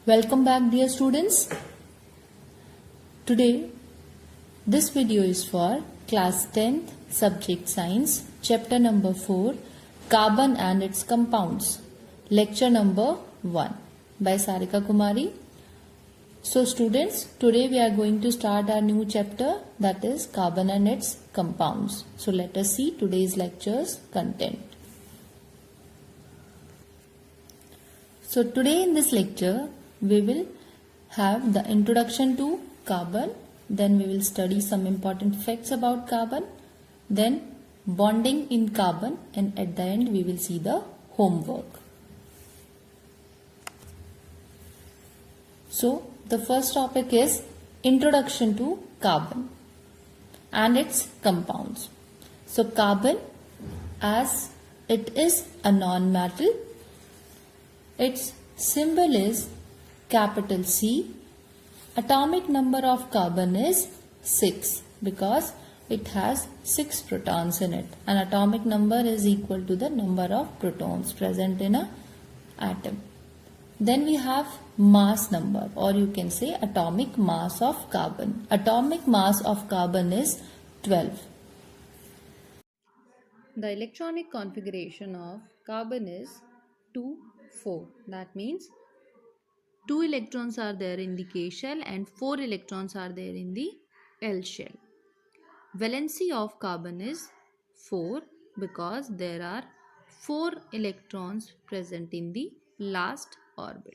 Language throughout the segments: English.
Welcome back, dear students. Today this video is for class 10th subject science, chapter number 4, carbon and its compounds, lecture number 1 by Sarika Kumari. So students, today we are going to start our new chapter, that is carbon and its compounds. So let us see today's lecture's content. So today in this lecture we will have the introduction to carbon, then we will study some important facts about carbon, then bonding in carbon, and at the end we will see the homework. So the first topic is introduction to carbon and its compounds. So carbon, as it is a non-metal, its symbol is capital C. Atomic number of carbon is 6 because it has 6 protons in it. An atomic number is equal to the number of protons present in an atom. Then we have mass number, or you can say atomic mass of carbon. Atomic mass of carbon is 12. The electronic configuration of carbon is 2,4. That means 2 electrons are there in the K shell and 4 electrons are there in the L shell. Valency of carbon is 4 because there are 4 electrons present in the last orbit.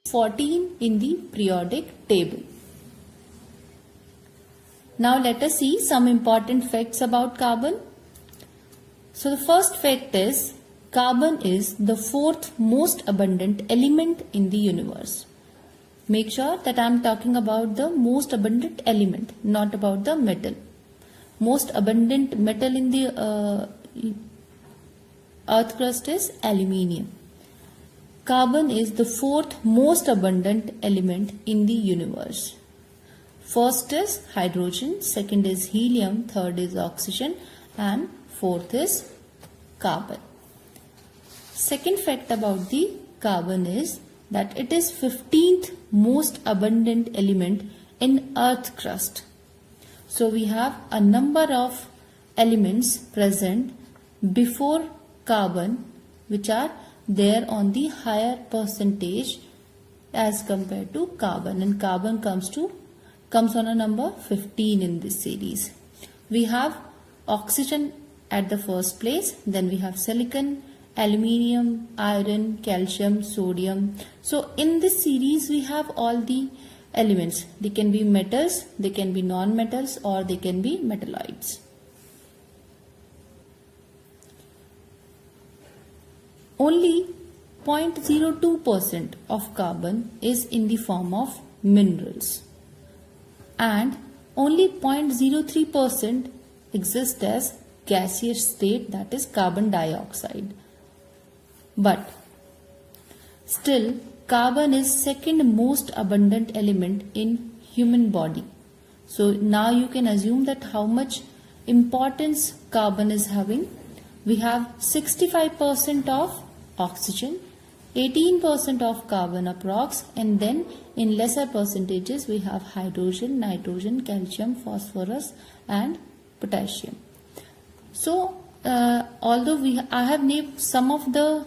14 in the periodic table. Now let us see some important facts about carbon. So the first fact is carbon is the 4th most abundant element in the universe. Make sure that I am talking about the most abundant element, not about the metal. Most abundant metal in the earth crust is aluminium. Carbon is the 4th most abundant element in the universe. First is hydrogen, second is helium, third is oxygen, and fourth is carbon. Second fact about the carbon is that it is 15th most abundant element in earth crust. So we have a number of elements present before carbon which are there on the higher percentage as compared to carbon, and carbon comes on a number 15 in this series. We have oxygen at the first place, then we have silicon, aluminium, iron, calcium, sodium. So in this series we have all the elements. They can be metals, they can be non-metals, or they can be metalloids. Only 0.02% of carbon is in the form of minerals, and only 0.03% exists as gaseous state, that is carbon dioxide. But still carbon is second most abundant element in human body. So now you can assume that how much importance carbon is having. We have 65% of oxygen, 18% of carbon approx, and then in lesser percentages we have hydrogen, nitrogen, calcium, phosphorus and potassium. So although I have named some of the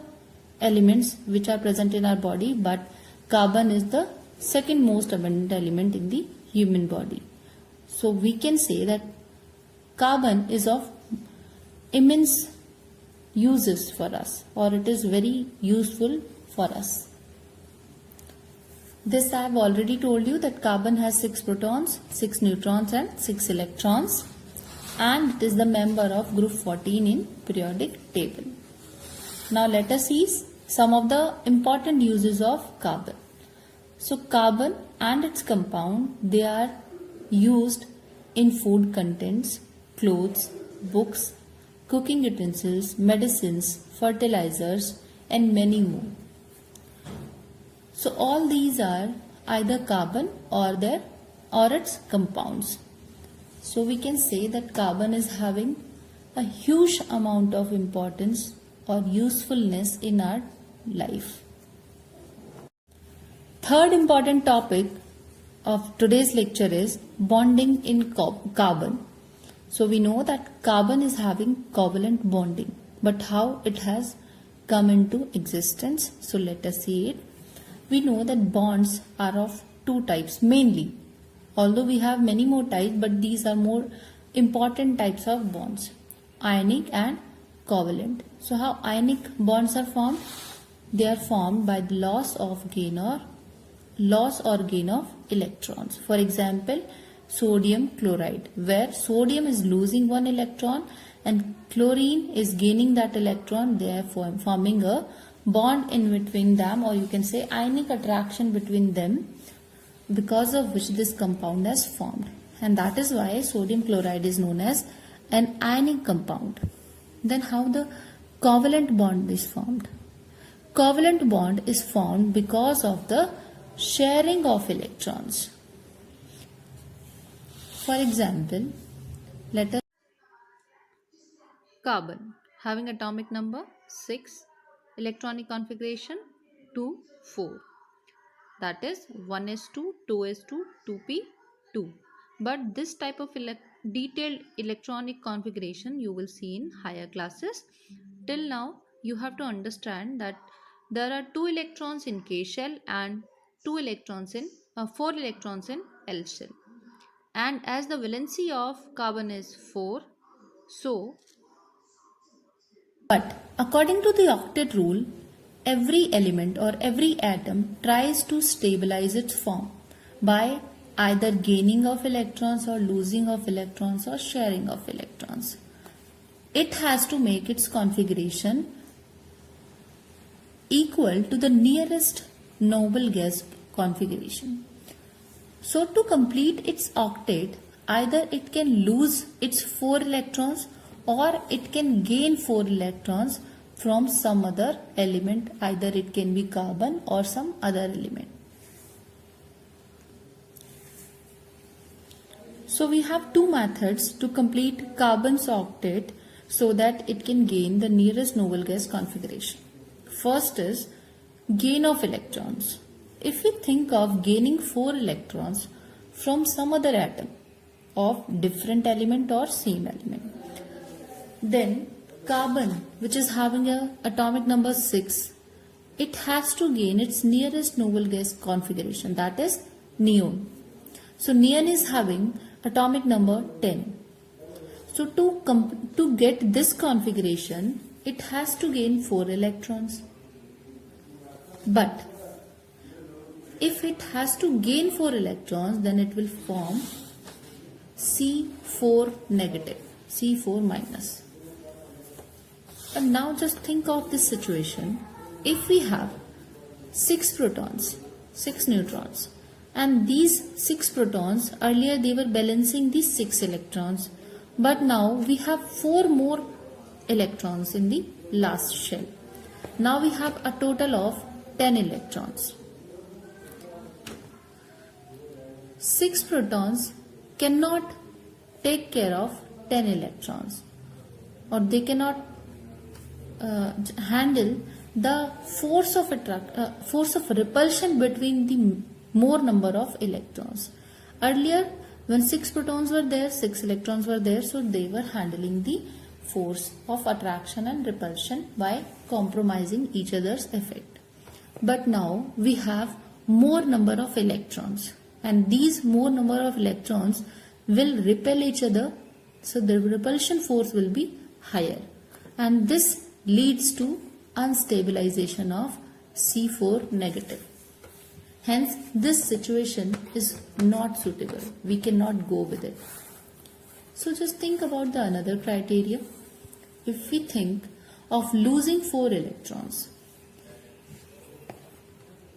elements which are present in our body, but carbon is the second most abundant element in the human body. So we can say that carbon is of immense uses for us, or it is very useful for us. This I have already told you that carbon has 6 protons, 6 neutrons and 6 electrons, and it is the member of group 14 in periodic table. Now let us see some of the important uses of carbon. So carbon and its compound, they are used in food contents, clothes, books, cooking utensils, medicines, fertilizers and many more. So all these are either carbon or its compounds. So we can say that carbon is having a huge amount of importance or usefulness in our life. Third important topic of today's lecture is bonding in carbon. So we know that carbon is having covalent bonding, but how it has come into existence? So let us see it. We know that bonds are of two types mainly, although we have many more types, but these are more important types of bonds: ionic and covalent. So how ionic bonds are formed? They are formed by the loss or gain of electrons. For example, sodium chloride, where sodium is losing one electron and chlorine is gaining that electron, therefore forming a bond in between them, or you can say ionic attraction between them, because of which this compound has formed. And that is why sodium chloride is known as an ionic compound. Then how the covalent bond is formed? Covalent bond is formed because of the sharing of electrons. For example, let us carbon having atomic number 6, electronic configuration 2, 4. That is 1s2, 2s2, 2p2. But this type of detailed electronic configuration you will see in higher classes. Till now, you have to understand that there are 2 electrons in K shell and 4 electrons in L shell. And as the valency of carbon is 4, so but according to the octet rule, every element or every atom tries to stabilize its form by either gaining of electrons or losing of electrons or sharing of electrons. It has to make its configuration equal to the nearest noble gas configuration. So to complete its octet, either it can lose its 4 electrons or it can gain 4 electrons from some other element, either it can be carbon or some other element. So we have 2 methods to complete carbon's octet so that it can gain the nearest noble gas configuration. First is gain of electrons. If we think of gaining 4 electrons from some other atom of different element or same element, then carbon, which is having a atomic number 6, it has to gain its nearest noble gas configuration, that is neon. So neon is having atomic number 10. So to get this configuration, it has to gain 4 electrons. But if it has to gain 4 electrons, then it will form C4 negative, C4 minus. And now just think of this situation. If we have 6 protons, 6 neutrons, and these 6 protons, earlier they were balancing these 6 electrons, but now we have 4 more electrons in the last shell. Now we have a total of 10 electrons. 6 protons cannot take care of 10 electrons, or they cannot handle the force of repulsion between the more number of electrons. Earlier, when 6 protons were there, 6 electrons were there, so they were handling the force of attraction and repulsion by compromising each other's effect. But now we have more number of electrons, and these more number of electrons will repel each other, so the repulsion force will be higher, and this leads to unstabilization of C4 negative. Hence, this situation is not suitable. We cannot go with it. So just think about the another criteria. If we think of losing 4 electrons,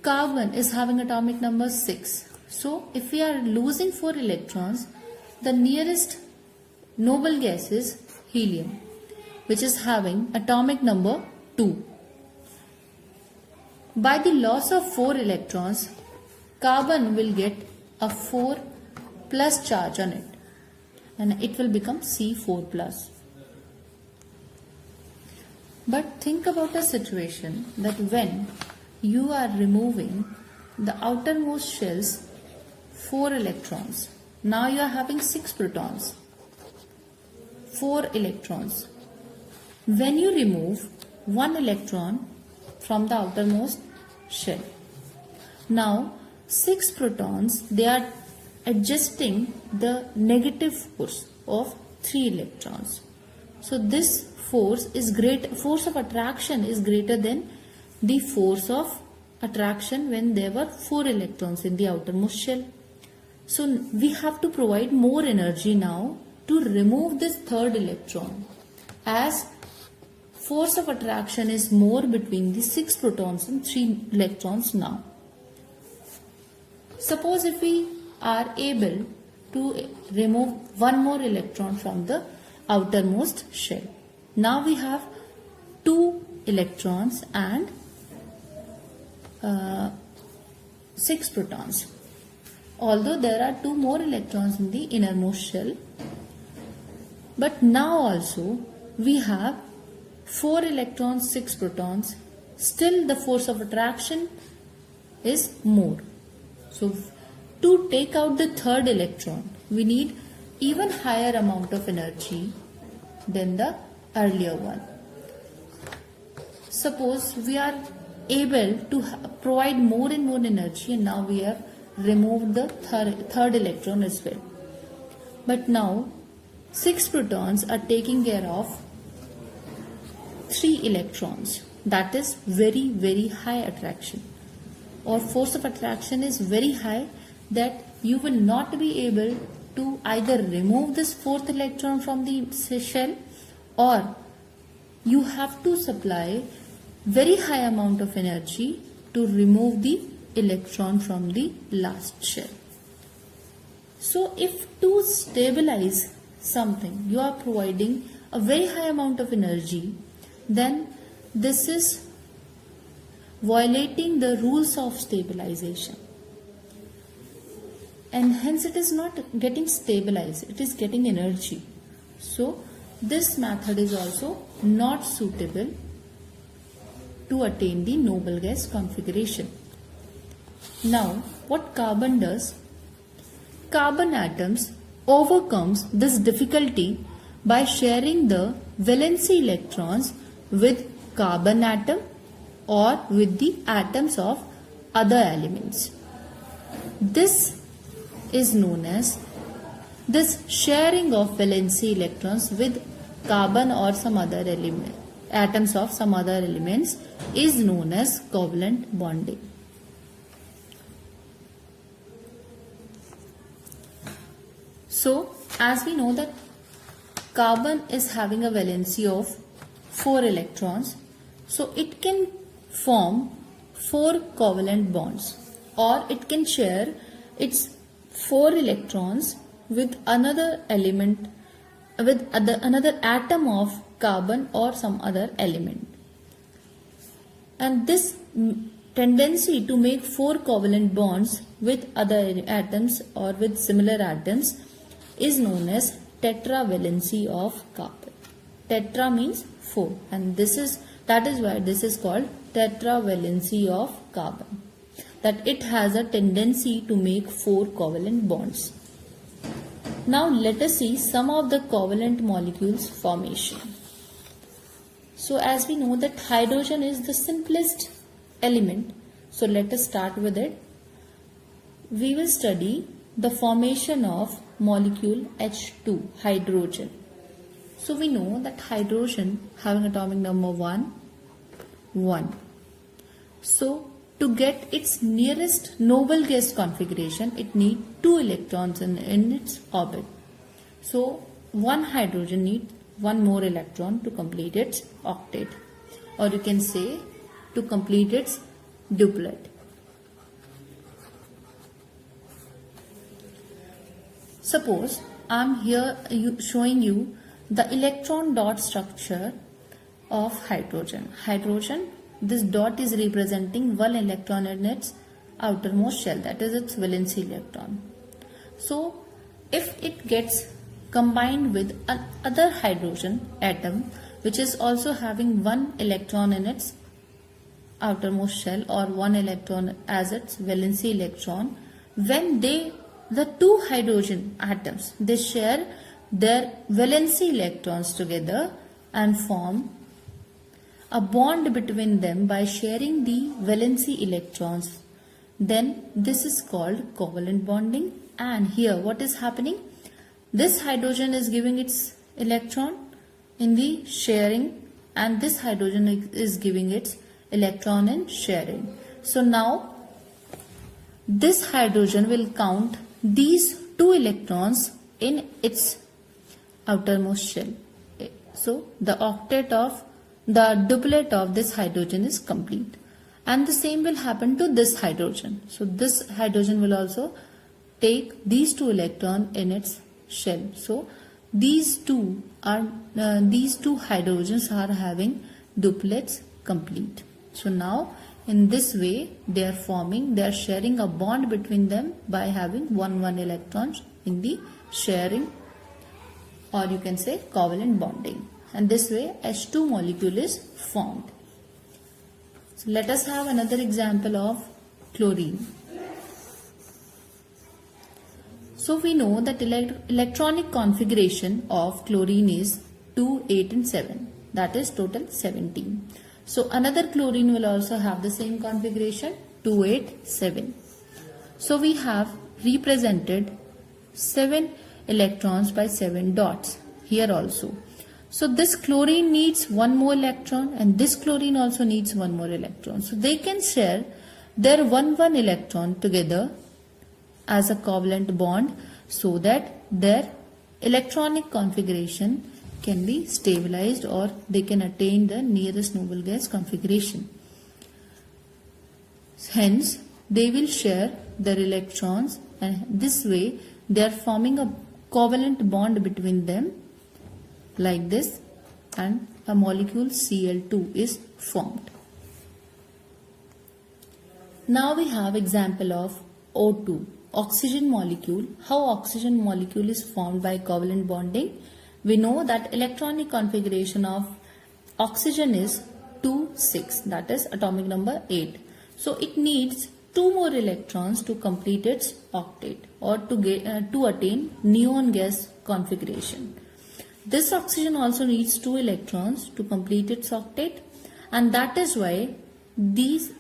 carbon is having atomic number 6. So if we are losing 4 electrons, the nearest noble gas is helium, which is having atomic number 2. By the loss of 4 electrons, carbon will get a 4 plus charge on it, and it will become C4 plus. But think about a situation that when you are removing the outermost shells 4 electrons. Now you are having 6 protons, 4 electrons. When you remove 1 electron from the outermost shell, now 6 protons, they are adjusting the negative force of 3 electrons. So this force of attraction is greater than the force of attraction when there were 4 electrons in the outermost shell. So we have to provide more energy now to remove this third electron, as force of attraction is more between the 6 protons and 3 electrons now. Suppose if we are able to remove one more electron from the outermost shell. Now we have 2 electrons and 6 protons. Although there are 2 more electrons in the innermost shell, but now also we have 4 electrons, 6 protons. Still the force of attraction is more. So to take out the third electron, we need even higher amount of energy than the earlier one. Suppose we are able to provide more and more energy, and now we have removed the third electron as well. But now 6 protons are taking care of 3 electrons. That is very, very high attraction, or force of attraction is very high, that you will not be able to either remove this 4th electron from the shell, or you have to supply very high amount of energy to remove the electron from the last shell. So if to stabilize something you are providing a very high amount of energy, then this is violating the rules of stabilization, and hence it is not getting stabilized, it is getting energy. So this method is also not suitable to attain the noble gas configuration. Now what carbon does? Carbon atoms overcomes this difficulty by sharing the valency electrons with carbon atom or with the atoms of other elements. This is known as, this sharing of valency electrons with carbon or some other element, atoms of some other elements, is known as covalent bonding. So as we know that carbon is having a valency of 4 electrons, so it can form 4 covalent bonds, or it can share its 4 electrons with another element, with another atom of carbon or some other element. And this tendency to make 4 covalent bonds with other atoms or with similar atoms is known as tetravalency of carbon. Tetra means 4, and that is why this is called tetravalency of carbon, that it has a tendency to make 4 covalent bonds. Now let us see some of the covalent molecules formation. So as we know that hydrogen is the simplest element, so let us start with it. We will study the formation of molecule H2, hydrogen. So we know that hydrogen having atomic number 1, 1. So to get its nearest noble gas configuration, it needs 2 electrons in its orbit. So one hydrogen needs 1 more electron to complete its octet, or you can say to complete its duplet. Suppose I am here showing you the electron dot structure of hydrogen. Hydrogen, this dot is representing 1 electron in its outermost shell, that is its valency electron. So if it gets combined with another hydrogen atom which is also having 1 electron in its outermost shell or one electron as its valency electron, when the two hydrogen atoms, they share their valency electrons together and form a bond between them by sharing the valency electrons, then this is called covalent bonding. And here what is happening? This hydrogen is giving its electron in the sharing, and this hydrogen is giving its electron in sharing. So now this hydrogen will count these two electrons in its outermost shell. So the duplet of this hydrogen is complete, and the same will happen to this hydrogen. So this hydrogen will also take these two electrons in its shell. So these two hydrogens are having duplets complete. So now in this way they are sharing a bond between them by having one electrons in the sharing, or you can say covalent bonding, and this way H2 molecule is formed. So let us have another example of chlorine. So we know that electronic configuration of chlorine is 2, 8 and 7, that is total 17. So another chlorine will also have the same configuration, 2, 8, 7. So we have represented 7 electrons by 7 dots here also. So this chlorine needs one more electron, and this chlorine also needs one more electron. So they can share their one electron together as a covalent bond, so that their electronic configuration can be stabilized, or they can attain the nearest noble gas configuration. Hence they will share their electrons, and this way they are forming a covalent bond between them like this, and a molecule Cl2 is formed. Now we have example of O2, oxygen molecule. How oxygen molecule is formed by covalent bonding? We know that electronic configuration of oxygen is 2, 6, that is atomic number 8. So it needs 2 more electrons to complete its octet, or to attain neon gas configuration. This oxygen also needs 2 electrons to complete its octet, and that is why this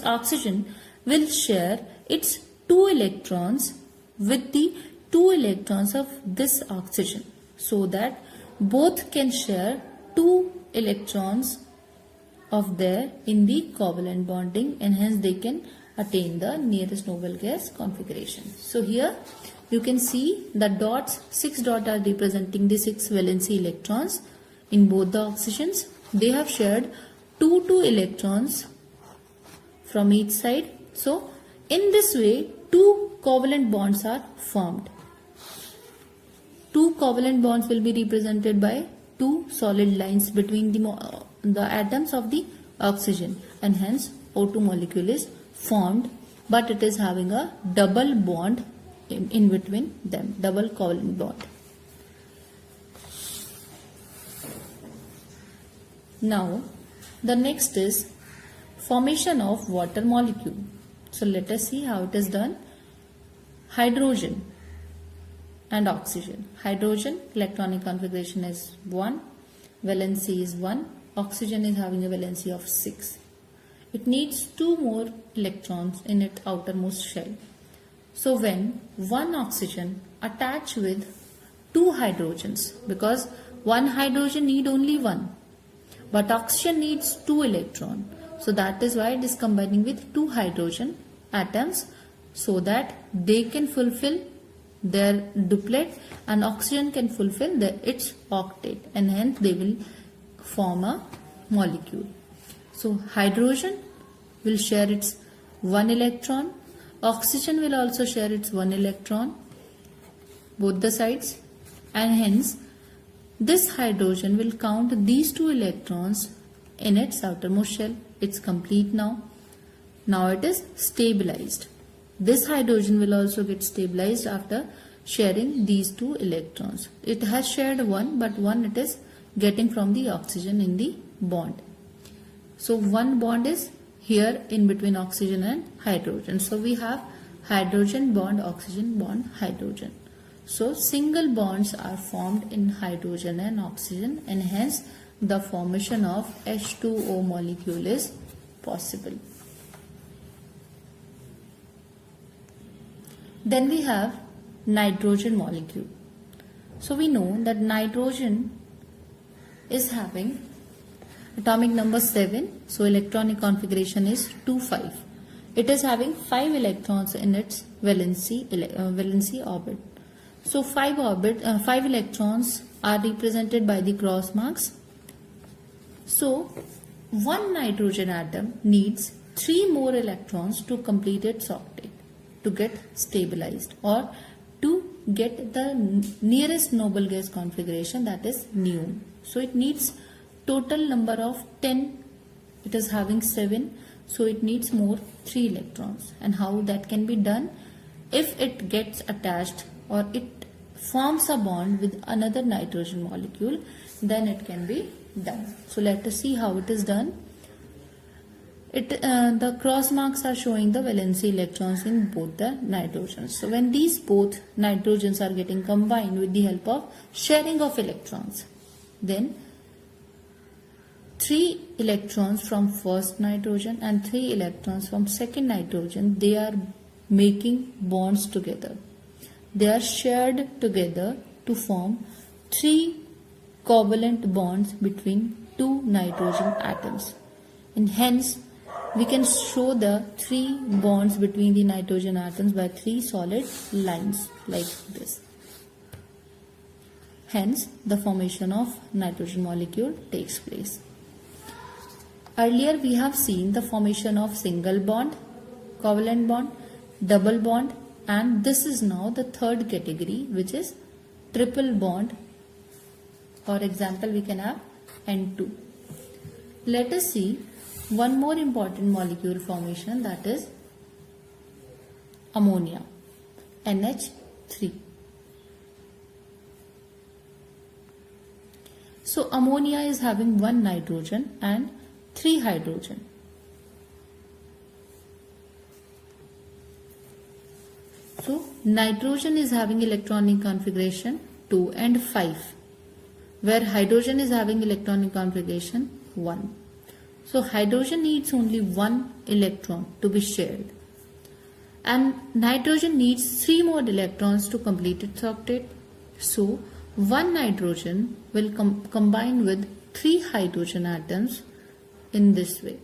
oxygen will share its 2 electrons with the 2 electrons of this oxygen, so that both can share 2 electrons of their in the covalent bonding, and hence they can attain the nearest noble gas configuration. So here you can see the dots, 6 dots are representing the 6 valency electrons in both the oxygens. They have shared 2 electrons from each side. So in this way 2 covalent bonds are formed. 2 covalent bonds will be represented by 2 solid lines between the atoms of the oxygen, and hence O2 molecule is formed, but it is having a double bond in between them, double covalent bond. Now the next is formation of water molecule. So let us see how it is done. Hydrogen and oxygen. Hydrogen electronic configuration is 1, valency is 1, oxygen is having a valency of 6. It needs 2 more electrons in its outermost shell. So when one oxygen attach with 2 hydrogens, because one hydrogen need only 1, but oxygen needs 2 electrons. So that is why it is combining with 2 hydrogen atoms, so that they can fulfill their duplet and oxygen can fulfill its octet, and hence they will form a molecule. So hydrogen will share its 1 electron, oxygen will also share its 1 electron, both the sides, and hence this hydrogen will count these 2 electrons in its outermost shell. It's complete now. Now it is stabilized. This hydrogen will also get stabilized after sharing these 2 electrons. It has shared 1, but 1 it is getting from the oxygen in the bond. So one bond is here in between oxygen and hydrogen. So we have hydrogen bond, oxygen bond, hydrogen. So single bonds are formed in hydrogen and oxygen, and hence the formation of H2O molecule is possible. Then we have nitrogen molecule. So we know that nitrogen is having atomic number 7, so electronic configuration is 2,5. It is having 5 electrons in its valency orbit. So 5 electrons are represented by the cross marks. So one nitrogen atom needs 3 more electrons to complete its octet, to get stabilized or to get the nearest noble gas configuration, that is neon. So it needs total number of 10. It is having 7, so it needs more 3 electrons. And how that can be done? If it gets attached or it forms a bond with another nitrogen molecule, then it can be done. So let us see how it is done. The cross marks are showing the valency electrons in both the nitrogens. So when these both nitrogens are getting combined with the help of sharing of electrons, then 3 electrons from first nitrogen and 3 electrons from second nitrogen, they are making bonds together. They are shared together to form 3 covalent bonds between 2 nitrogen atoms. And hence, we can show the 3 bonds between the nitrogen atoms by 3 solid lines like this. Hence, the formation of nitrogen molecule takes place. Earlier, we have seen the formation of single bond, covalent bond, double bond, and this is now the third category, which is triple bond. For example, we can have N2. Let us see one more important molecule formation, that is ammonia, NH3. So ammonia is having 1 nitrogen and 3 hydrogen. So nitrogen is having electronic configuration 2 and 5, where hydrogen is having electronic configuration 1. So hydrogen needs only 1 electron to be shared, and nitrogen needs 3 more electrons to complete its octet. So 1 nitrogen will combine with 3 hydrogen atoms in this way.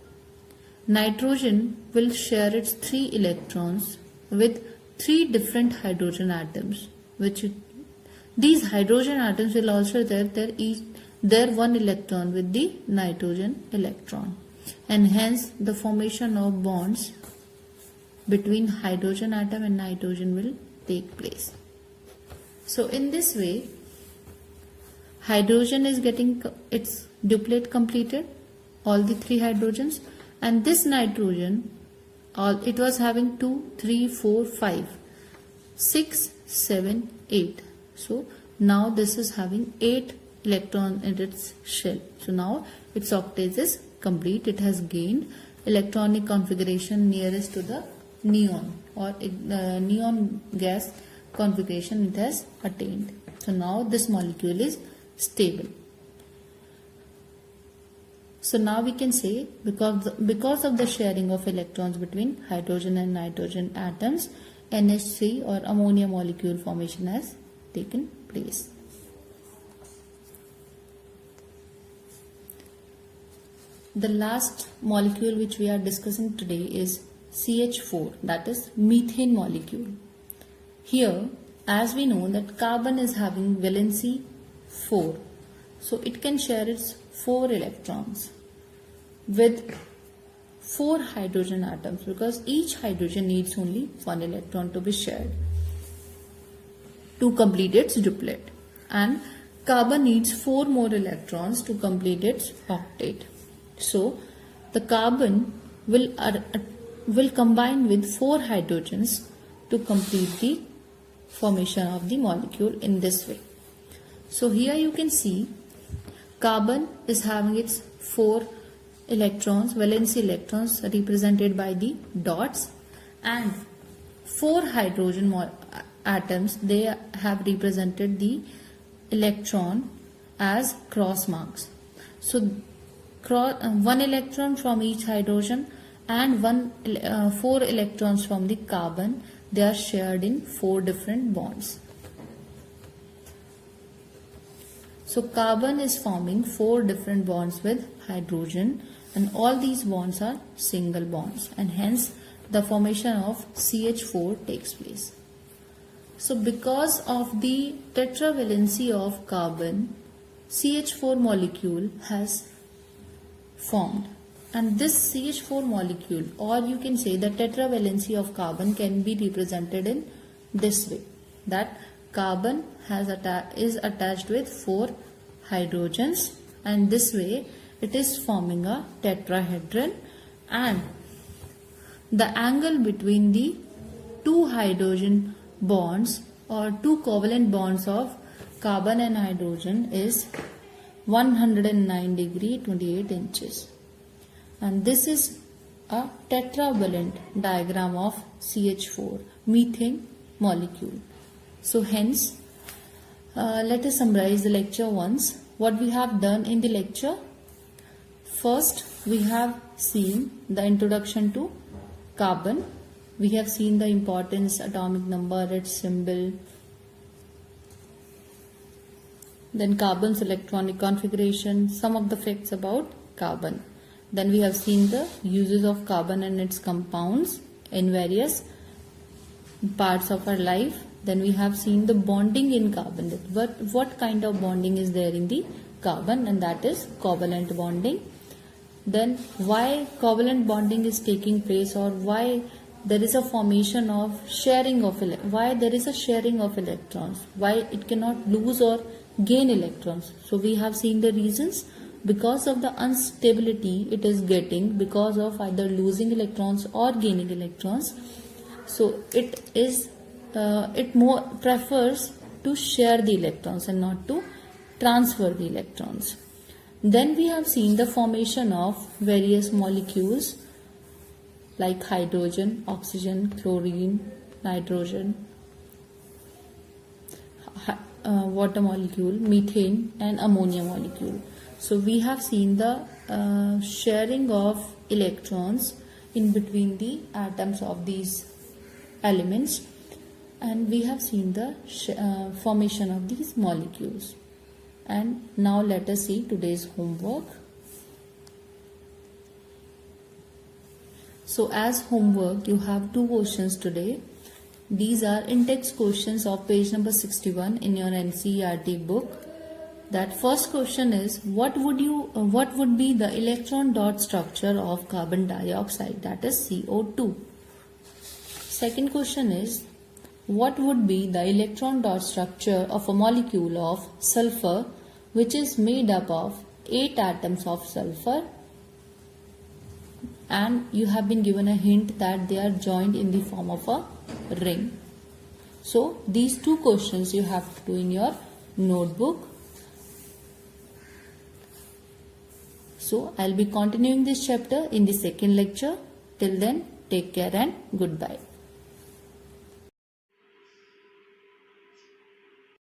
Nitrogen will share its 3 electrons with 3 different hydrogen atoms, these hydrogen atoms will also their 1 electron with the nitrogen electron, and hence the formation of bonds between hydrogen atom and nitrogen will take place. So in this way, hydrogen is getting its duplet completed, all the 3 hydrogens, and this nitrogen, it was having 2, 3, 4, 5, 6, 7, 8. So now this is having 8 electrons in its shell. So now its octet is complete. It has gained electronic configuration nearest to the neon, or neon gas configuration it has attained. So now this molecule is stable. So now we can say, because of the sharing of electrons between hydrogen and nitrogen atoms, NH3 or ammonia molecule formation has taken place. The last molecule which we are discussing today is CH4, that is methane molecule. Here, as we know that carbon is having valency 4, so it can share its 4 electrons with 4 hydrogen atoms, because each hydrogen needs only 1 electron to be shared to complete its duplet, and carbon needs 4 more electrons to complete its octet. So the carbon will combine with 4 hydrogens to complete the formation of the molecule in this way. So here you can see carbon is having its 4 electrons, valence electrons represented by the dots, and 4 hydrogen atoms, they have represented the electron as cross marks. So 1 electron from each hydrogen and 4 electrons from the carbon, they are shared in 4 different bonds. So carbon is forming 4 different bonds with hydrogen, and all these bonds are single bonds, and hence the formation of CH4 takes place. So because of the tetravalency of carbon, CH4 molecule has formed, and this CH4 molecule, or you can say the tetravalency of carbon, can be represented in this way, that carbon is attached with 4 hydrogens, and this way it is forming a tetrahedron, and the angle between the 2 hydrogen bonds or 2 covalent bonds of carbon and hydrogen is 109 degree 28 inches, and this is a tetravalent diagram of CH4 methane molecule. So hence let us summarize the lecture once. What we have done in the lecture: first, we have seen the introduction to carbon. We have seen the importance, atomic number, its symbol, then carbon's electronic configuration, some of the facts about carbon. Then we have seen the uses of carbon and its compounds in various parts of our life. Then we have seen the bonding in carbon. What kind of bonding is there in the carbon, and that is covalent bonding. Then why covalent bonding is taking place, or why there is a formation of sharing of why there is a sharing of electrons, why it cannot lose or gain electrons. So we have seen the reasons. Because of the instability it is getting because of either losing electrons or gaining electrons, so it more prefers to share the electrons and not to transfer the electrons. Then we have seen the formation of various molecules like hydrogen, oxygen, chlorine, nitrogen, water molecule, methane, and ammonia molecule. So we have seen the sharing of electrons in between the atoms of these elements, and we have seen the formation of these molecules. And now let us see today's homework. So as homework, you have 2 questions today. These are in-text questions of page number 61 in your NCERT book. That first question is, what would be the electron dot structure of carbon dioxide, that is CO2? Second question is, what would be the electron dot structure of a molecule of sulfur which is made up of 8 atoms of sulfur, and you have been given a hint that they are joined in the form of a ring. So these 2 questions you have to do in your notebook. So I'll be continuing this chapter in the second lecture. Till then, take care and goodbye.